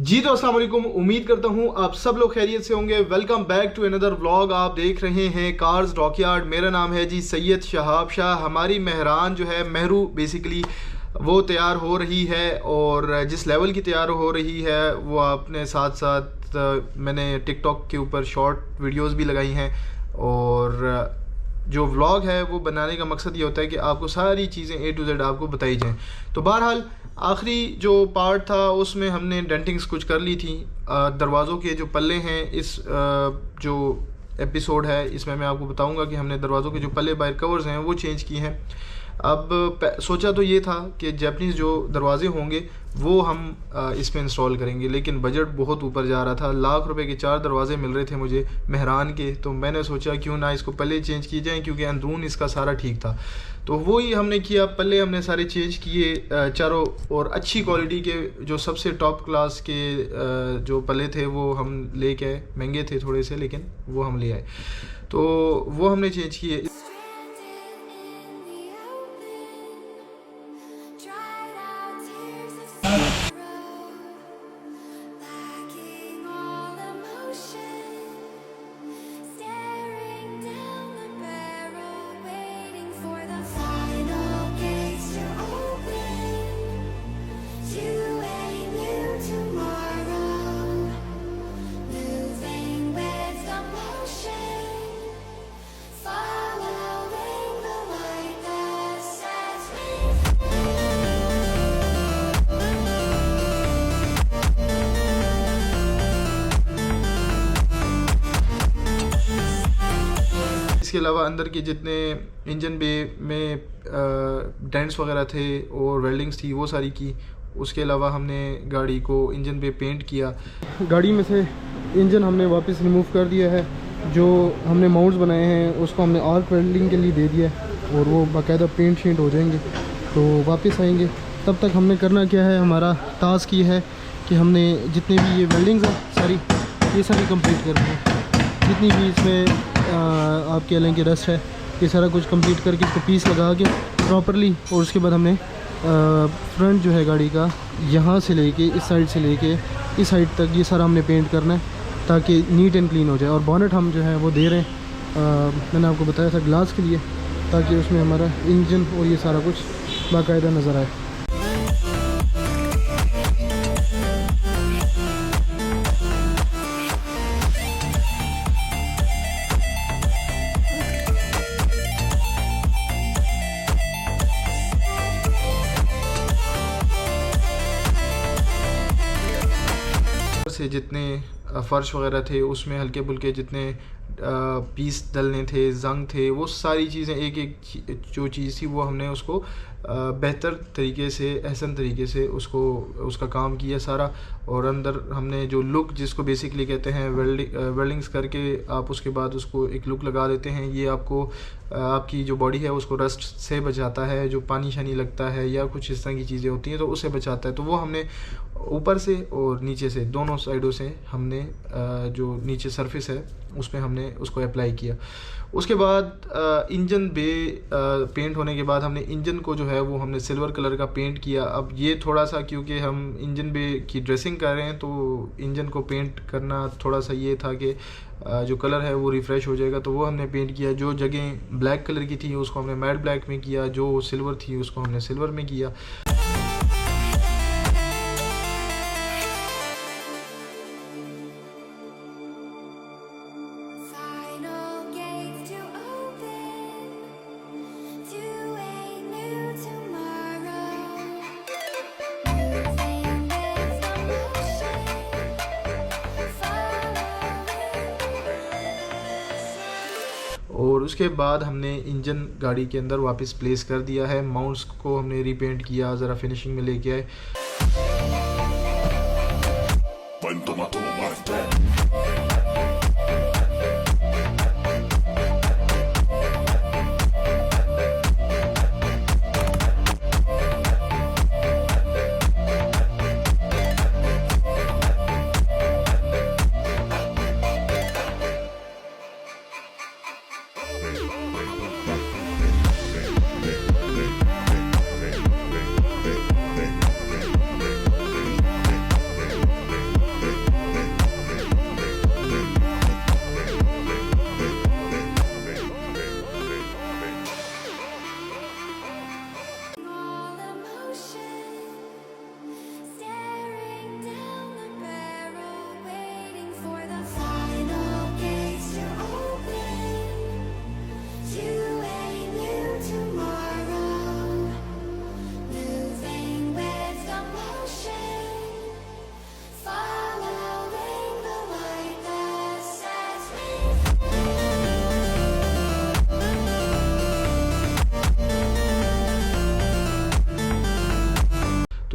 जी तो अस्सलाम वालेकुम, उम्मीद करता हूँ आप सब लोग खैरियत से होंगे। Welcome back to another vlog. आप देख रहे हैं कार्स डॉकयार्ड। मेरा नाम है जी सैयद शहाब शाह। हमारी मेहरान जो है महरू बेसिकली वो तैयार हो रही है, और जिस लेवल की तैयार हो रही है वो आपने साथ साथ मैंने टिकटॉक के ऊपर शॉर्ट वीडियोस भी लगाई हैं, और जो व्लॉग है वो बनाने का मकसद ये होता है कि आपको सारी चीज़ें A to Z आपको बताई जाएँ। तो बहरहाल आखिरी जो पार्ट था उसमें हमने डेंटिंग्स कुछ कर ली थी। दरवाज़ों के जो पल्ले हैं, इस जो एपिसोड है इसमें मैं आपको बताऊंगा कि हमने दरवाज़ों के जो पल्ले बाहर कवर्स हैं वो चेंज किए हैं। अब सोचा तो ये था कि जैपनीज़ जो दरवाजे होंगे वो हम इसमें इंस्टॉल करेंगे, लेकिन बजट बहुत ऊपर जा रहा था। लाख रुपए के 4 दरवाजे मिल रहे थे मुझे मेहरान के, तो मैंने सोचा क्यों ना इसको पल्ले चेंज किए जाएँ, क्योंकि अंदरून इसका सारा ठीक था। तो वही हमने किया, पल्ले हमने सारे चेंज किए चारों, और अच्छी क्वालिटी के जो सबसे टॉप क्लास के जो पल्ले थे वो हम लेके आए। महंगे थे थोड़े से, लेकिन वो हम ले आए, तो वो हमने चेंज किए। इसके अलावा अंदर के जितने इंजन बे में डेंट्स वगैरह थे और वेल्डिंग्स थी वो सारी की। उसके अलावा हमने गाड़ी को इंजन पे पेंट किया। गाड़ी में से इंजन हमने वापस रिमूव कर दिया है। जो हमने माउंट्स बनाए हैं उसको हमने आर्क वेल्डिंग के लिए दे दिया है, और वो बाकायदा पेंट शेंट हो जाएंगे तो वापस आएंगे। तब तक हमने करना क्या है, हमारा टास्क ये है कि हमने जितने भी ये वेल्डिंग्स हैं ये सारी कंप्लीट करनी है। जितनी भी इसमें आप कह लें कि रस्ट है, ये सारा कुछ कंप्लीट करके इसको पीस लगा के प्रॉपरली, और उसके बाद हमने फ्रंट जो है गाड़ी का यहाँ से लेके इस साइड से लेके इस साइड तक ये सारा हमने पेंट करना है ताकि नीट एंड क्लीन हो जाए। और बॉनेट हम जो है वो दे रहे हैं, मैंने आपको बताया था ग्लास के लिए, ताकि उसमें हमारा इंजन और ये सारा कुछ बाकायदा नज़र आए। से जितने फ़र्श वगैरह थे उसमें हल्के फुल्के जितने पीस डलने थे, जंग थे, वो सारी चीज़ें एक एक जो चीज़ थी वो हमने उसको बेहतर तरीके से, एहसन तरीके से उसका काम किया सारा। और अंदर हमने जो लुक जिसको बेसिकली कहते हैं वेल्डिंग्स करके आप उसके बाद उसको एक लुक लगा देते हैं। ये आपको आपकी जो बॉडी है उसको रस्ट से बचाता है, जो पानी शानी लगता है या कुछ इस तरह की चीज़ें होती हैं तो उससे बचाता है। तो वो हमने ऊपर से और नीचे से दोनों साइडों से हमने जो नीचे सरफेस है उसमें हमने उसको अप्लाई किया। उसके बाद इंजन बे पेंट होने के बाद हमने इंजन को जो है वो हमने सिल्वर कलर का पेंट किया। अब ये थोड़ा सा, क्योंकि हम इंजन बे की ड्रेसिंग कर रहे हैं तो इंजन को पेंट करना थोड़ा सा ये था कि जो कलर है वो रिफ़्रेश हो जाएगा, तो वो हमने पेंट किया। जो जगह ब्लैक कलर की थी उसको हमने मैट ब्लैक में किया, जो सिल्वर थी उसको हमने सिल्वर में किया। और उसके बाद हमने इंजन गाड़ी के अंदर वापस प्लेस कर दिया है। माउंट्स को हमने रीपेंट किया, ज़रा फिनिशिंग में लेके आए।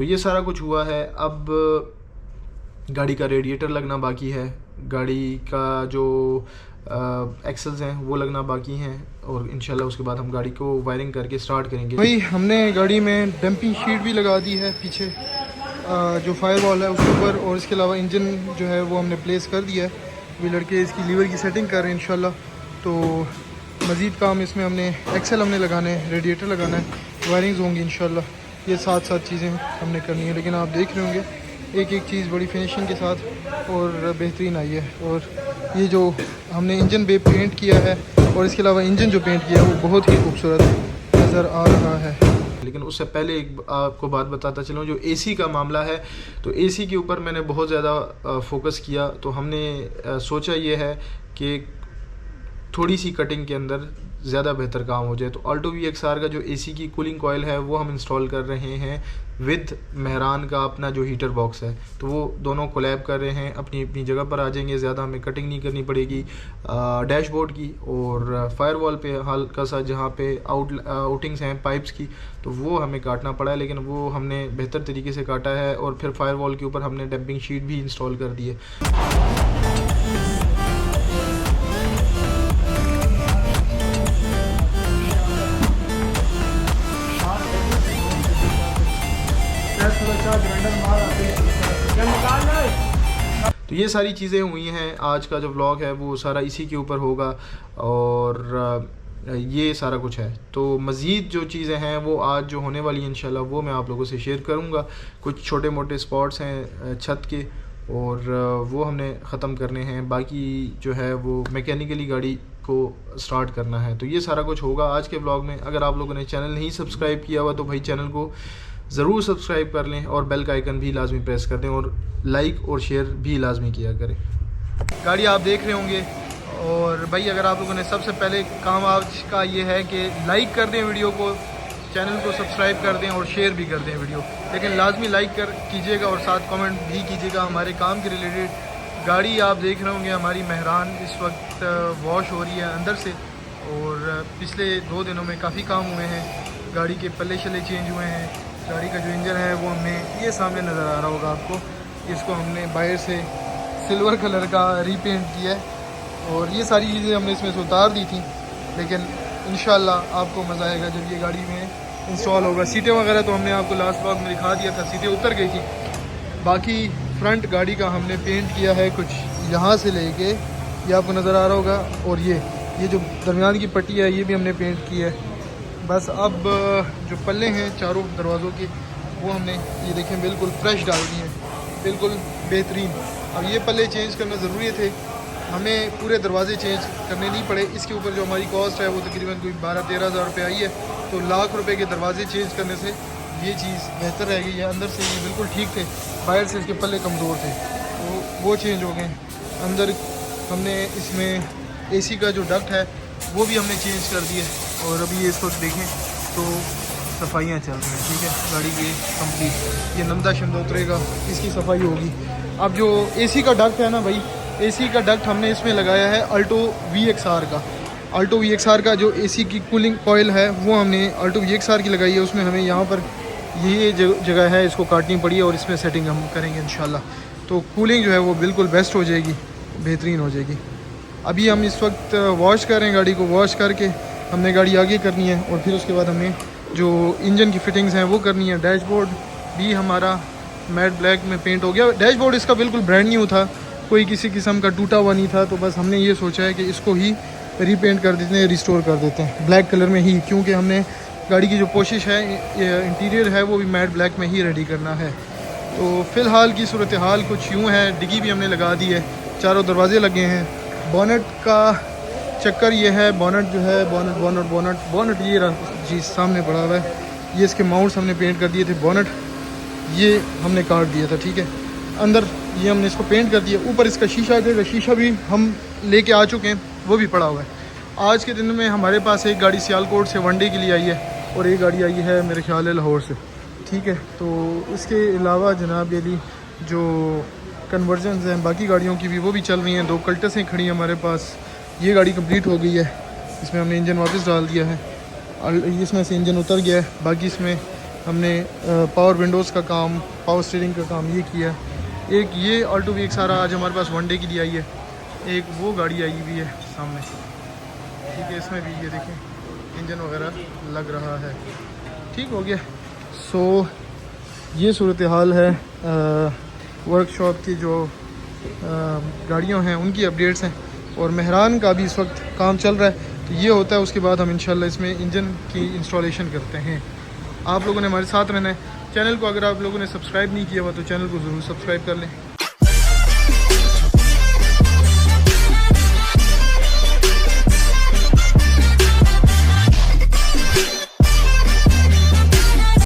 ये सारा कुछ हुआ है। अब गाड़ी का रेडिएटर लगना बाकी है, गाड़ी का जो एक्सेल्स हैं वो लगना बाकी हैं, और इंशाल्लाह उसके बाद हम गाड़ी को वायरिंग करके स्टार्ट करेंगे। भाई हमने गाड़ी में डंपिंग शीट भी लगा दी है पीछे जो फायर वॉल है उसके ऊपर, और इसके अलावा इंजन जो है वो हमने प्लेस कर दिया है। अभी लड़के इसकी लीवर की सेटिंग कर रहे हैं इंशाल्लाह। तो मज़ीद काम इसमें हमने एक्सेल हमने लगाने हैं, रेडिएटर लगाना है, वायरिंग्स होंगी इंशाल्लाह। ये साथ चीज़ें हमने करनी है, लेकिन आप देख रहे होंगे एक एक चीज़ बड़ी फिनिशिंग के साथ और बेहतरीन आई है। और ये जो हमने इंजन पे पेंट किया है और इसके अलावा इंजन जो पेंट किया है वो बहुत ही खूबसूरत नज़र आ रहा है। लेकिन उससे पहले एक आपको बात बताता चलूँ, जो एसी का मामला है, तो एसी के ऊपर मैंने बहुत ज़्यादा फोकस किया। तो हमने सोचा ये है कि थोड़ी सी कटिंग के अंदर ज़्यादा बेहतर काम हो जाए। तो ऑल्टो VXR का जो एसी की कूलिंग कॉयल है वो हम इंस्टॉल कर रहे हैं विद मेहरान का अपना जो हीटर बॉक्स है। तो वो दोनों कोलैब कर रहे हैं, अपनी अपनी जगह पर आ जाएंगे, ज़्यादा हमें कटिंग नहीं करनी पड़ेगी डैशबोर्ड की। और फायर वॉल पे हल्का सा जहाँ पे आउटिंग्स हैं पाइप्स की, तो वो हमें काटना पड़ा है, लेकिन वो हमने बेहतर तरीके से काटा है। और फिर फायर वॉल के ऊपर हमने डंपिंग शीट भी इंस्टॉल कर दी है। तो ये सारी चीज़ें हुई हैं। आज का जो व्लॉग है वो सारा इसी के ऊपर होगा, और ये सारा कुछ है। तो मज़ीद जो चीज़ें हैं वो आज जो होने वाली हैं इंशाल्लाह वो मैं आप लोगों से शेयर करूँगा। कुछ छोटे मोटे स्पॉट्स हैं छत के, और वो हमने ख़त्म करने हैं। बाकी जो है वो मैकेनिकली गाड़ी को स्टार्ट करना है। तो ये सारा कुछ होगा आज के व्लॉग में। अगर आप लोगों ने चैनल नहीं सब्सक्राइब किया हुआ तो भाई चैनल को ज़रूर सब्सक्राइब कर लें, और बेल का आइकन भी लाजमी प्रेस कर दें, और लाइक और शेयर भी लाजमी किया करें। गाड़ी आप देख रहे होंगे, और भाई अगर आप लोगों ने सबसे पहले काम आज का ये है कि लाइक कर दें वीडियो को, चैनल को सब्सक्राइब कर दें और शेयर भी कर दें वीडियो। लेकिन लाजमी लाइक कर कीजिएगा और साथ कमेंट भी कीजिएगा हमारे काम के रिलेटेड। गाड़ी आप देख रहे होंगे हमारी मेहरान इस वक्त वॉश हो रही है अंदर से, और पिछले 2 दिनों में काफ़ी काम हुए हैं। गाड़ी के पल्ले शल्ले चेंज हुए हैं। गाड़ी का जो इंजन है वो हमने, ये सामने नज़र आ रहा होगा आपको, इसको हमने बाहर से सिल्वर कलर का रीपेंट किया है, और ये सारी चीज़ें हमने इसमें से उतार दी थी। लेकिन इंशाल्लाह आपको मज़ा आएगा जब ये गाड़ी में इंस्टॉल होगा। सीटें वगैरह तो हमने आपको लास्ट व्लॉग में दिखा दिया था, सीटें उतर गई थी। बाकी फ्रंट गाड़ी का हमने पेंट किया है कुछ यहाँ से लेके, ये आपको नज़र आ रहा होगा, और ये जो दरमियान की पट्टी है ये भी हमने पेंट की है। बस अब जो पल्ले हैं चारों दरवाज़ों के वो हमने ये देखें बिल्कुल फ्रेश डाल दिए हैं, बिल्कुल बेहतरीन। अब ये पल्ले चेंज करना ज़रूरी थे, हमें पूरे दरवाजे चेंज करने नहीं पड़े। इसके ऊपर जो हमारी कॉस्ट है वो तकरीबन कोई 12-13 हज़ार रुपये आई है। तो लाख रुपए के दरवाजे चेंज करने से ये चीज़ बेहतर रहेगी। ये अंदर से ये बिल्कुल ठीक थे, बाहर से इसके पल्ले कमज़ोर थे, तो वो चेंज हो गए। अंदर हमने इसमें एसी का जो डक्ट है वो भी हमने चेंज कर दिया, और अभी ये इसको देखें तो सफाइयाँ चल रही हैं। ठीक है, गाड़ी की कंप्लीट, ये नमदा शमदा उतरेगा, इसकी सफाई होगी। अब जो एसी का डक्ट है ना भाई, एसी का डक्ट हमने इसमें लगाया है अल्टो VXR का। अल्टो VXR का जो एसी की कूलिंग कॉयल है वो हमने अल्टो VXR की लगाई है। उसमें हमें यहाँ पर ये जगह है इसको काटनी पड़ी है, और इसमें सेटिंग हम करेंगे इंशाल्लाह। तो कूलिंग जो है वो बिल्कुल बेस्ट हो जाएगी, बेहतरीन हो जाएगी। अभी हम इस वक्त वॉश कर रहे हैं, गाड़ी को वॉश करके हमने गाड़ी आगे करनी है, और फिर उसके बाद हमें जो इंजन की फिटिंग्स हैं वो करनी है। डैशबोर्ड भी हमारा मैट ब्लैक में पेंट हो गया। डैशबोर्ड इसका बिल्कुल ब्रांड न्यू था, कोई किसी किस्म का टूटा हुआ नहीं था। तो बस हमने ये सोचा है कि इसको ही रीपेंट कर देते हैं, रिस्टोर कर देते हैं ब्लैक कलर में ही, क्योंकि हमने गाड़ी की जो कोशिश है इंटीरियर है वो भी मैट ब्लैक में ही रेडी करना है। तो फ़िलहाल की सूरत हाल कुछ यूँ है। डिग्गी भी हमने लगा दी है, चारों दरवाजे लगे हैं। बोनट का चक्कर ये है, बोनट जो है बोनट ये जी सामने पड़ा हुआ है। ये इसके माउंट्स हमने पेंट कर दिए थे, बोनट ये हमने काट दिया था। ठीक है, अंदर ये हमने इसको पेंट कर दिया। ऊपर इसका शीशा देगा, शीशा भी हम लेके आ चुके हैं, वो भी पड़ा हुआ है। आज के दिन में हमारे पास एक गाड़ी सियालकोट से वनडे के लिए आई है, और एक गाड़ी आई है मेरे ख्याल है लाहौर से। ठीक है, तो इसके अलावा जनाब अली जो कन्वर्जन हैं बाकी गाड़ियों की भी वो भी चल रही हैं। 2 कल्टसें खड़ी हैं हमारे पास। ये गाड़ी कंप्लीट हो गई है, इसमें हमने इंजन वापस डाल दिया है, इसमें से इंजन उतर गया है। बाकी इसमें हमने पावर विंडोज़ का काम, पावर स्टीयरिंग का काम ये किया। एक ये ऑल्टो वीक सारा आज हमारे पास वन डे के लिए आई है। एक वो गाड़ी आई हुई है सामने, ठीक है, इसमें भी ये देखें इंजन वगैरह लग रहा है, ठीक हो गया। सो ये सूरत हाल है वर्कशॉप की, जो गाड़ियों हैं उनकी अपडेट्स हैं, और मेहरान का भी इस वक्त काम चल रहा है। तो ये होता है, उसके बाद हम इंशाल्लाह इसमें इंजन की इंस्टॉलेशन करते हैं। आप लोगों ने हमारे साथ रहना है। चैनल को अगर आप लोगों ने सब्सक्राइब नहीं किया हुआ तो चैनल को ज़रूर सब्सक्राइब कर लें।